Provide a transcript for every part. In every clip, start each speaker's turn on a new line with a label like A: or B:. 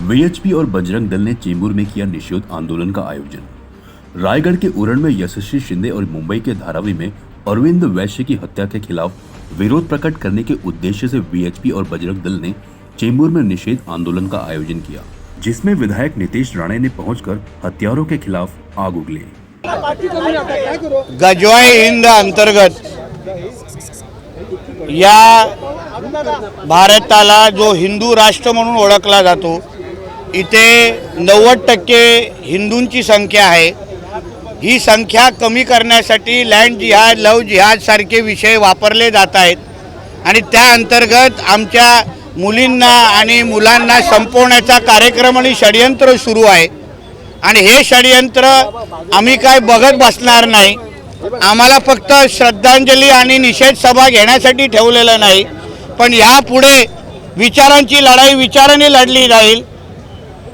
A: VHP और बजरंग दल ने चेंबूर में किया निषेध आंदोलन का आयोजन। रायगढ़ के उरण में यशस्वी शिंदे और मुंबई के धारावी में अरविंद वैश्य की हत्या के खिलाफ विरोध प्रकट करने के उद्देश्य से वीएचपी और बजरंग दल ने चेंबूर में निषेध आंदोलन का आयोजन किया, जिसमें विधायक नितेश राणे ने पहुंचकर हत्यारों के खिलाफ आग उगली।
B: गजवाई हिंद अंतर्गत या भारताला जो हिंदू राष्ट्र म्हणून ओळखला जातो, इथे 90% हिंदूंची संख्या आहे। ही संख्या कमी करण्यासाठी लँड जिहाद, लव जिहाद सारखे विषय वापरले जात आहेत आणि त्या अंतर्गत आमच्या मुलींना आणि मुलांना संपवण्याचा कार्यक्रम आणि षडयंत्र सुरू आहे। आणि हे षडयंत्र आम्ही काय बघत बसणार नाही। आम्हाला फक्त श्रद्धांजली आणि निषेध सभा घेण्यासाठी ठेवलेलं नाही, पण यापुढे विचारांची लढाई विचाराने लढली जाईल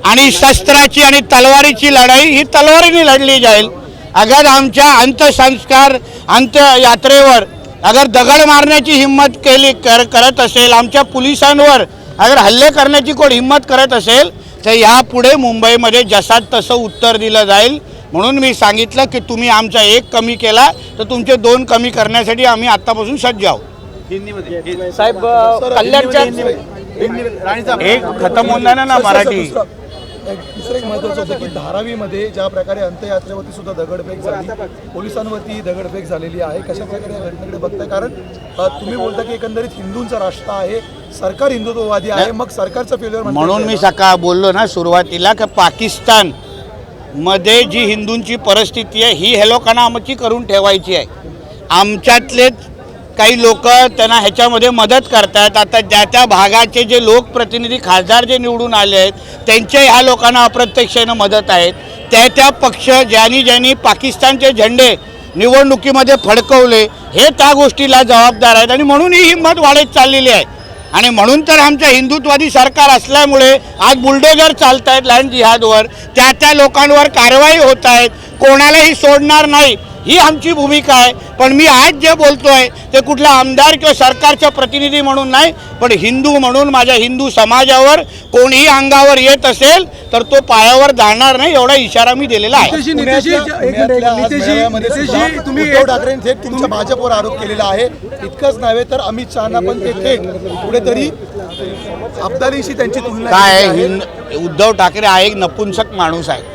B: आणि शस्त्राची आणि तलवारीची लढाई ही तलवारीने लढली जाईल। अगर आमच्या अंत्यसंस्कार अंत्ययात्रेवर अगर दगड मारण्याची हिम्मत करत असेल, आमच्या पोलिसांवर अगर हल्ले करण्याची कोण हिम्मत करत असेल, तर यापुढे मुंबईमध्ये जसात तसं उत्तर दिलं जाईल। म्हणून मी सांगितलं की तुम्ही आमचा एक कमी केला तर तुमचे दोन कमी करण्यासाठी आम्ही आतापासून सज्ज आहोत।
C: साहेब कल्याणच्या
B: एक खतम होणार ना मराठी।
D: दुसरं एक महत्त्वाचं होतं की धारावीमध्ये ज्या प्रकारे अंत्ययात्रेवरती सुद्धा दगडफेक झाली, पोलिसांवरती दगडफेक झालेली आहे, कशा प्रकारे या घटनेकडे बघताय? कारण तुम्ही बोलता की एकंदरीत हिंदूंचं राष्ट्र आहे, सरकार हिंदुत्ववादी आहे, मग सरकारचं फेल्युअर
B: म्हणून मी सकाळ बोललो ना सुरुवातीला की पाकिस्तान मध्ये जी हिंदूंची परिस्थिती आहे ही हे लोकांना आमची करून ठेवायची आहे। आमच्यातलेच काही लोक त्यांना ह्याच्यामध्ये मदत करतात। आता ज्या त्या भागाचे जे लोकप्रतिनिधी खासदार जे निवडून आले आहेत त्यांचे ह्या लोकांना अप्रत्यक्षेने मदत आहेत। त्या पक्ष ज्यांनी पाकिस्तानचे झेंडे निवडणुकीमध्ये फडकवले हे त्या गोष्टीला जबाबदार आहेत आणि म्हणून ही हिंमत वाढत चाललेली आहे। आणि म्हणून तर आमच्या हिंदुत्ववादी सरकार असल्यामुळे आज बुलडोजर चालत आहेत लँड जिहादवर, त्या लोकांवर कारवाई होत आहेत, कोणालाही सोडणार नाही ही आमची भूमिका आहे। पण मी आज जे बोलतोय ते कुठला आमदार किंवा सरकारचा प्रतिनिधी म्हणून नाही, पण हिंदू म्हणून माझ्या हिंदू समाजावर कोणीही अंगावर येत असेल तर तो पायावर जाणार नाही एवढा इशारा मी दिलेला आहे।
D: उद्धव ठाकरेंनी थेट तुमच्या भाजपवर आरोप केलेला आहे। इतकंच नव्हे तर अमित शहाना पण ते थेट कुठेतरी अब्दालीशी त्यांची तुलना
B: काय उद्धव ठाकरे हा एक नपुंसक माणूस आहे।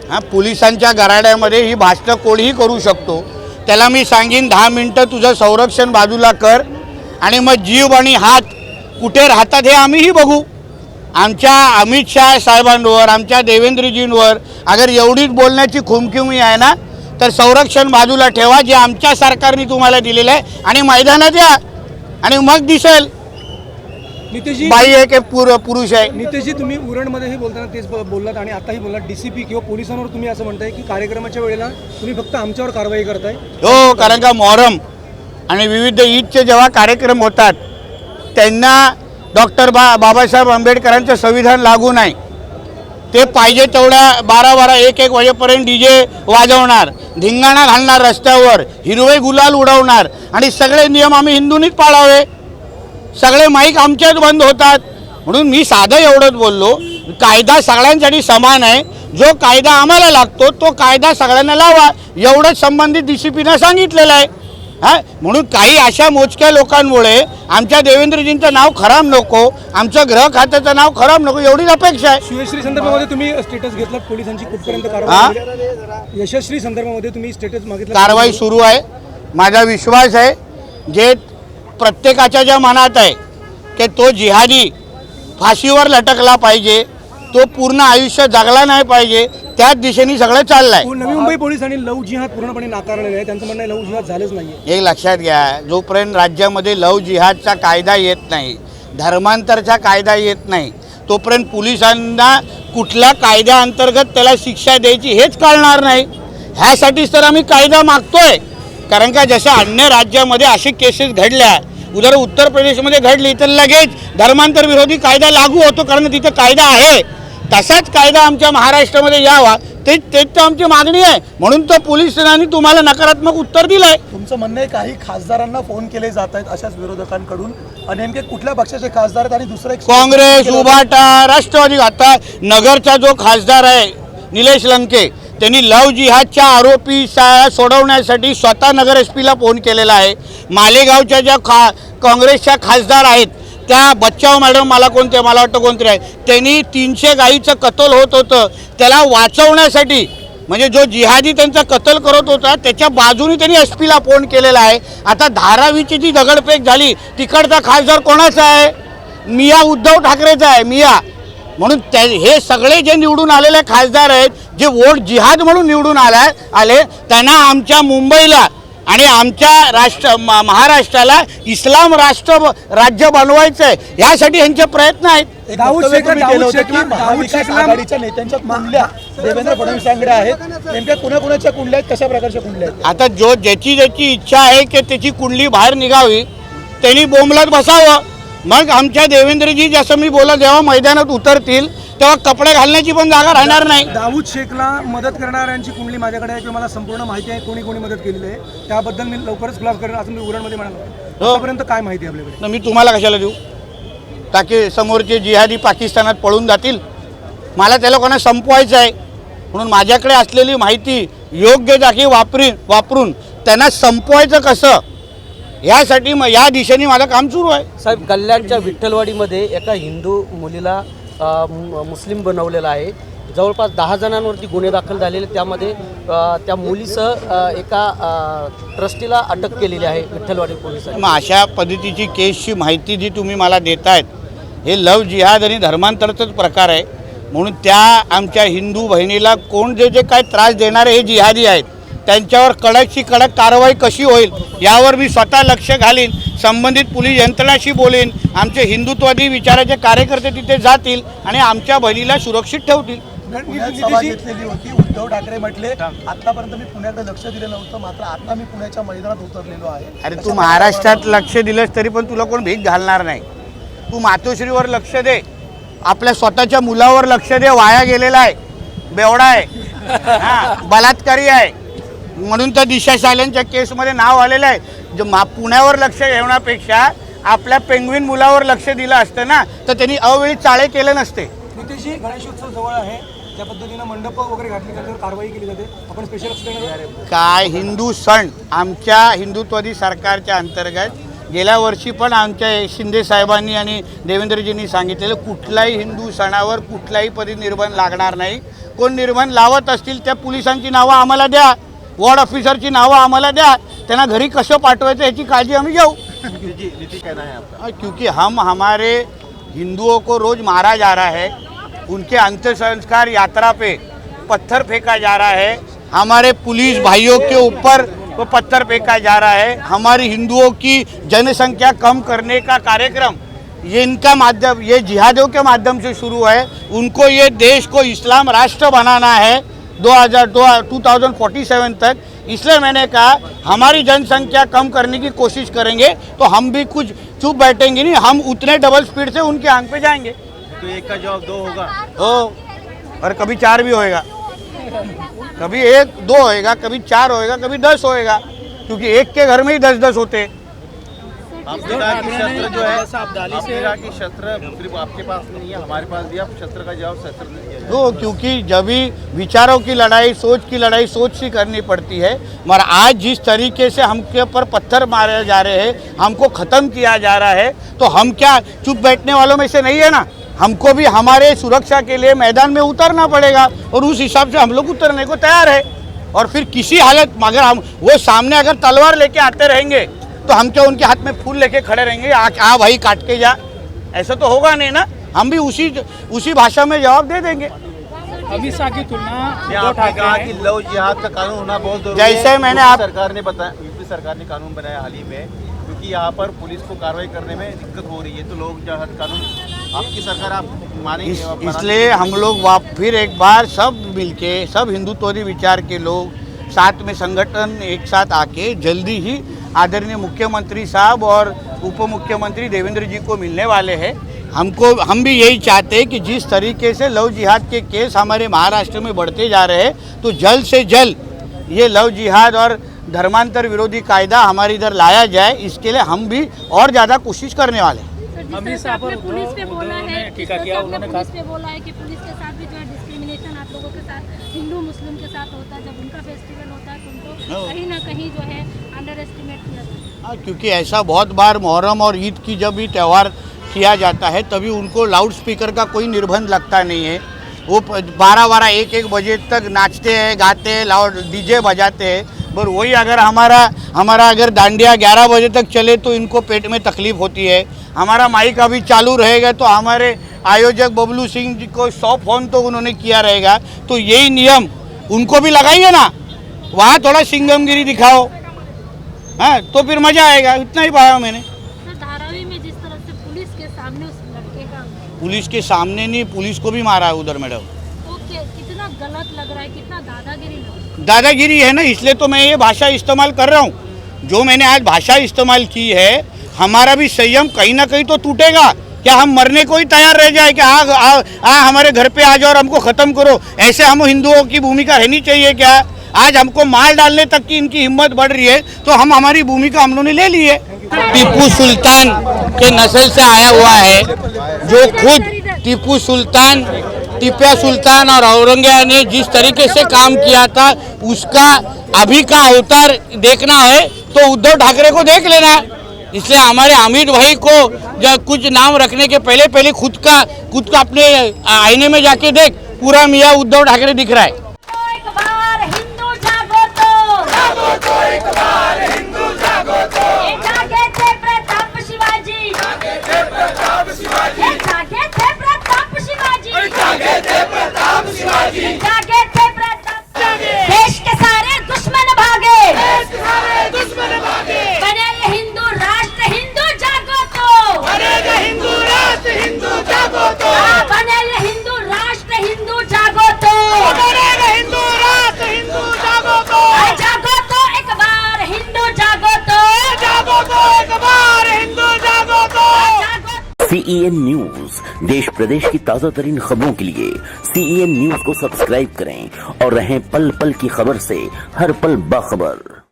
B: हां, पोलिसांच्या गराड्यामध्ये ही भाषणं कोणीही करू शकतो। त्याला मी सांगीन 10 मिनटं तुझं संरक्षण बाजूला कर आणि मग जीव आणि हात कुठे राहतात हे आम्हीही बघू। आमच्या अमित शहा साहेबांवर, आमच्या देवेंद्रजींवर अगर एवढीच बोलण्याची खुमखुमी आहे ना तर संरक्षण बाजूला ठेवा जे आमच्या सरकारने तुम्हाला दिलेलं आहे आणि मैदानात या आणि मग दिसेल
C: नितेशजी
B: बाई आहे की पुरुष आहे।
C: नितेशजी तुम्ही उरणमध्येही बोलताना तेच बोललात आणि आताही बोललात डीसीपी किंवा पोलिसांवर तुम्ही असं म्हणताय की कार्यक्रमाच्या वेळेला तुम्ही फक्त आमच्यावर कारवाई करताय।
B: हो, कारण का मोहरम आणि विविध ईदचे जेव्हा कार्यक्रम होतात त्यांना डॉक्टर बाबासाहेब आंबेडकरांचं संविधान लागू नाही। ते पाहिजे तेवढ्या 12-12, 1-1 वाजेपर्यंत डीजे वाजवणार, धिंगाणा घालणार, रस्त्यावर हिरवे गुलाल उडवणार आणि सगळे नियम आम्ही हिंदूंनीच पाळावे। सगळे माईक आमच्याच बंद होतात। म्हणून मी साधं एवढंच बोललो, कायदा सगळ्यांसाठी समान आहे। जो कायदा आम्हाला लागतो तो कायदा सगळ्यांना लावा एवढंच संबंधित डीसीपीनं सांगितलेलं आहे। हां, म्हणून काही अशा मोजक्या लोकांमुळे आमच्या देवेंद्रजींचं नाव खराब नको, आमचं गृह खात्याचं नाव खराब नको एवढीच अपेक्षा आहे।
C: शिवश्री संदर्भामध्ये तुम्ही स्टेटस घेतलात, पोलिसांची कुठपर्यंत कारवाई? यशस्वी संदर्भामध्ये तुम्ही स्टेटस मागितलं,
B: कारवाई सुरू आहे। माझा विश्वास आहे जे प्रत्येकाच्या ज्या मनात आहे की तो जिहादी फाशीवर लटकला पाहिजे, तो पूर्ण आयुष्य जगला नाही पाहिजे, त्याच दिशेने सगळं चाललं आहे।
C: नवी मुंबई पोलिसांनी लव जिहाद पूर्णपणे नाकारलेलं आहे। त्यांचं म्हणणं आहे लव जिहाद झालंच नाहीये।
B: एक लक्षात घ्या, जोपर्यंत राज्यामध्ये लव जिहादचा कायदा येत नाही, धर्मांतरचा कायदा येत नाही, तोपर्यंत पोलिसांना कुठल्या कायद्याअंतर्गत त्याला शिक्षा द्यायची हेच कळणार नाही। ह्यासाठीच तर आम्ही कायदा मागतोय। कारण का जशा अन्य राज्यामध्ये अशी केसेस घडल्या, उदाहरण उत्तर प्रदेशमध्ये घडली तर लगेच धर्मांतर विरोधी कायदा लागू होतो कारण तिथे कायदा आहे। तसाच कायदा आमच्या महाराष्ट्रामध्ये यावा तेच तर आमची मागणी आहे. म्हणून तो पोलिसांनी तुम्हाला नकारात्मक उत्तर दिलं आहे.
D: तुमचं म्हणणं आहे काही खासदारांना फोन केले जात आहेत अशाच विरोधकांकडून, नेमके कुठल्या पक्षाचे खासदार आहेत आणि दुसरं एक
B: काँग्रेस, उभाटा, राष्ट्रवादी. आता नगरचा जो खासदार आहे निलेश लंके, त्यांनी लव जिहादच्या आरोपी सोडवण्यासाठी स्वतः नगर एस पीला फोन केलेला आहे. मालेगावच्या ज्या काँग्रेसच्या खासदार आहेत त्या बच्चाव मॅडम मला वाटतं कोणतरी आहे, त्यांनी 300 गाईचं कत्ल होत होतं त्याला वाचवण्यासाठी, म्हणजे जो जिहादी त्यांचा कत्ल करत होता त्याच्या बाजूने त्यांनी एस पीला फोन केलेला आहे. आता धारावीची जी दगडफेक झाली तिकडचा खासदार कोणाचा आहे? मिया उद्धव ठाकरेचा आहे, मिया. म्हणून हे सगळे जे निवडून आलेले खासदार आहेत, जे वोट जिहाद म्हणून निवडून आले त्यांना आमच्या मुंबईला आणि आमच्या महाराष्ट्राला इस्लाम राज्य बनवायचं आहे, यासाठी यांचे प्रयत्न आहेत.
D: आघाडीच्या नेत्यांच्या कुंडल्या देवेंद्र फडणवीसांकडे आहेत, नेमक्या कुणाकुणाच्या कुंडल्या आहेत, कशा प्रकारच्या कुंडल्या आहेत?
B: आता ज्याची इच्छा आहे की त्याची कुंडली बाहेर निघावी त्यांनी बोंबलत बसावं. मग आमच्या देवेंद्रजी जसं मी बोला जेव्हा मैदानात उतरतील तेव्हा कपडे घालण्याची पण जागा राहणार नाही.
C: दाऊद शेखला मदत करणाऱ्यांची कुंडली माझ्याकडे आहे किंवा मला संपूर्ण माहिती आहे कोणी कोणी मदत केलेली आहे, त्याबद्दल मी लवकरच खुलासा करेन असं मी उरणमध्ये म्हणालो. आतापर्यंत काय माहिती आहे आपल्याकडे?
B: मी तुम्हाला कशाला देऊ? ताकी समोरचे जिहादी पाकिस्तानात पळून जातील. मला त्या लोकांना संपवायचं आहे, म्हणून माझ्याकडे असलेली माहिती योग्य जागी वापरून त्यांना संपवायचं कसं यासाठी या दिशेने माझं काम सुरू आहे.
E: साहेब, कल्याणच्या विठ्ठलवाडीमध्ये एका हिंदू मुलीला मुस्लिम बनवलेला आहे. जवळपास 10 जणांवरती गुन्हे दाखल झालेले, त्यामध्ये त्या मुलीसह एका ट्रस्टीला अटक केलेली आहे विठ्ठलवाडी पोलिसांनी.
B: मग अशा पद्धतीची केसची माहिती जी तुम्ही मला देतायत हे लव जिहाद आणि धर्मांतराचाच प्रकार आहे. म्हणून त्या आमच्या हिंदू बहिणीला कोण जे काय त्रास देणारे हे जिहादी आहेत त्यांच्यावर कडकची कडक कारवाई कशी होईल यावर मी स्वतः लक्ष घालीन. संबंधित पोलीस यंत्रणाशी बोलेन. आमचे हिंदुत्ववादी विचाराचे कार्यकर्ते तिथे जातील आणि आमच्या बहिणीला सुरक्षित ठेवतील.
D: पुण्यात सभा घेतलेली होती, उद्धव ठाकरे म्हटले आतापर्यंत मी पुण्याकडे लक्ष दिलं नव्हतं, मात्र आता मी पुण्याच्या मैदानात उतरलेलो आहे.
B: अरे तू महाराष्ट्रात लक्ष दिलंस तरी पण तुला कोण भीक घालणार नाही. तू मातोश्रीवर लक्ष दे, आपल्या स्वतःच्या मुलावर लक्ष दे. वाया गेलेला आहे, बेवडा आहे, बलात्कारी आहे, म्हणून तर दिशा सायलेंच्या केसमध्ये नाव आलेलं आहे. पुण्यावर लक्ष ठेवण्यापेक्षा आपल्या पेंग्विन मुलावर लक्ष दिलं असतं ना तर त्यांनी अवेळी चाळे केले नसते.
C: नितेशजी, गणेशोत्सव जवळ आहे, त्या पद्धतीनं मंडप वगैरे घातली त्याच्यावर कारवाई केली जाते, आपण स्पेशल लक्ष देणार आहोत.
B: काय हिंदू सण आमच्या हिंदुत्ववादी सरकारच्या अंतर्गत गेल्या वर्षी पण आमच्या शिंदे साहेबांनी आणि देवेंद्रजींनी सांगितलेलं कुठल्याही हिंदू सणावर कुठल्याही पदी निर्बंध लागणार नाही. कोण निर्बंध लावत असतील त्या पोलिसांची नावं आम्हाला द्या, वॉर्ड ऑफिसरची नावं आम्हाला द्या, त्यांना घरी कसं पाठवायचं याची काळजी आम्ही घेऊ. क्योंकि हम हमारे हिंदुओं को रोज़ मारा जा रहा है, उनके अंतिम संस्कार यात्रा पे पत्थर फेंका जा रहा है, हमारे पुलिस भाइयों के ऊपर वो पत्थर फेंका जा रहा है, हमारी हिंदुओं की जनसंख्या कम करने का कार्यक्रम ये इनका माध्यम, ये जिहादियों के माध्यम से शुरू है. उनको ये देश को इस्लाम राष्ट्र बनाना है 2047 तक. इसलिए मैंने कहा हमारी जनसंख्या कम करने की कोशिश करेंगे तो हम भी कुछ चुप बैठेंगे नहीं, हम उतने डबल स्पीड से उनके आंख पे जाएंगे.
F: तो एक का जवाब 2 होगा
B: हो, और कभी 4 भी होएगा, कभी 1 2 होएगा, कभी 4 होएगा, कभी 10 होएगा, क्योंकि एक के घर में ही 10-10 होते.
F: आपने कहा कि शस्त्र जो है, आपने कहा कि शस्त्र सिर्फ आपके पास नहीं है, हमारे पास भी. आप शस्त्र का जवाब शस्त्र ने दिया.
B: तो क्योंकि जब भी विचारों की लड़ाई, सोच की लड़ाई सोच से करनी पड़ती है. मगर आज जिस तरीके से हमके ऊपर पत्थर मारे जा रहे हैं, हमको ख़त्म किया जा रहा है, तो हम क्या चुप बैठने वालों में से नहीं है ना. हमको भी हमारे सुरक्षा के लिए मैदान में उतरना पड़ेगा और उस हिसाब से हम लोग उतरने को तैयार है. और फिर किसी हालत में अगर हम वो सामने अगर तलवार लेके आते रहेंगे तो हम क्या उनके हाथ में फूल लेके खड़े रहेंगे, आ भाई काट के जा, ऐसा तो होगा नहीं ना. हम भी उसी भाषा में जवाब दे देंगे.
G: अमित की तुलना
F: आपने कहा कि लव जिहाद का कानून होना बहुत जरूरी
B: जैसे
F: है.
B: मैंने
F: यूपी
B: आप
F: सरकार ने बताया, यूपी सरकार ने कानून बनाया हाल ही में, क्योंकि यहाँ पर पुलिस को कार्रवाई करने में दिक्कत हो रही है, तो लोग जिहाद कानून आपकी सरकार आप मानेंगे?
B: इसलिए हम लोग फिर एक बार सब मिलके, सब हिंदुत्ववादी विचार के लोग साथ में संगठन एक साथ आके जल्दी ही आदरणीय मुख्यमंत्री साहब और उप मुख्यमंत्री देवेंद्र जी को मिलने वाले हैं. हम भी यही चाहते हैं कि जिस तरीके से लव जिहाद के केस हमारे महाराष्ट्र में बढ़ते जा रहे हैं, तो जल्द से जल्द ये लव जिहाद और धर्मांतर विरोधी कायदा हमारे इधर लाया जाए। इसके लिए हम भी और ज़्यादा कोशिश करने वाले हैं।
G: अमित शाह पर
H: पुलिस पे बोला है,
G: टीका किया उन्होंने,
H: पुलिस पे बोला है कि पुलिस के साथ भी जो है डिस्क्रिमिनेशन आप लोगों के साथ हिंदू मुस्लिम के साथ होता है। जब उनका फेस्टिवल होता है तो उनको कहीं ना कहीं जो है अंडर एस्टिमेट किया जाता है।
B: क्योंकि ऐसा बहुत बार मुहर्रम और ईद की जब भी त्यौहार किया जाता है तभी उनको लाउड स्पीकर का कोई निर्बंध लगता नहीं है। वो 12-12 1-1 बजे तक नाचते हैं, गाते हैं, लाउड डीजे बजाते हैं। पर वही अगर हमारा अगर दांडिया 11 बजे तक चले तो इनको पेट में तकलीफ होती है। हमारा माइक अभी चालू रहेगा तो हमारे आयोजक बबलू सिंह जी को 100 फोन तो उन्होंने किया रहेगा। तो यही नियम उनको भी लगाइए ना, वहाँ थोड़ा सिंगमगिरी दिखाओ, हाँ, तो फिर मज़ा आएगा। इतना ही पाया मैंने।
H: धारावी में जिस तरह से पुलिस के सामने उस लड़के का,
B: पुलिस के सामने नहीं, पुलिस को भी मारा है उधर मैडम।
H: तो कितना गलत लग रहा है, कितना दादागिरी लग रहा है।
B: दादागिरी है ना, इसलिए तो मैं ये भाषा इस्तेमाल कर रहा हूँ। जो मैंने आज भाषा इस्तेमाल की है, हमारा भी संयम कहीं ना कहीं तो टूटेगा। क्या हम मरने को ही तैयार रह जाए कि हमारे घर पे आ जाओ और हमको ख़त्म करो? ऐसे हम हिंदुओं की भूमिका रहनी चाहिए क्या? आज हमको मार डालने तक की इनकी हिम्मत बढ़ रही है तो हम हमारी भूमिका हम लोगों ने ले ली है। टीपू सुल्तान के नस्ल से आया हुआ है, जो खुद टीपू सुल्तान, टिप्पू सुल्तान और औरंगजेब ने जिस तरीके से काम किया था उसका अभी का अवतार देखना है तो उद्धव ठाकरे को देख लेना है। इसलिए हमारे हामिद भाई को जब कुछ नाम रखने के पहले खुद का अपने आईने में जाके देख, पूरा मियाँ उद्धव ठाकरे दिख रहा है।
H: एक बार हिंदू जागो तो एक बार हिंदू जागो तो जागे थे प्रताप शिवाजी, जागे थे प्रताप शिवाजी, जागे थे प्रताप शिवाजी, जागे थे प्रताप शिवाजी, जागे थे प्रताप। देश के सारे दुश्मन भागे, देश के सारे दुश्मन भागे। बनेगा हिंदू राष्ट्र, हिंदू जागो तो बनेगा हिंदू राष्ट्र, हिंदू जागो तो बनेगा हिंदू राष्ट्र, हिंदू जागो तो बनेगा हिंदू राष्ट्र, हिंदू जागो तो जागो तो एक बार हिंदू जागो तो एक बार हिंदू जागो तो जागो।
I: CEN न्यूज देश प्रदेश की ताजा तरीन खबरों के लिए CEN न्यूज को सब्सक्राइब करें और रहें पल पल की खबर से हर पल बाखबर।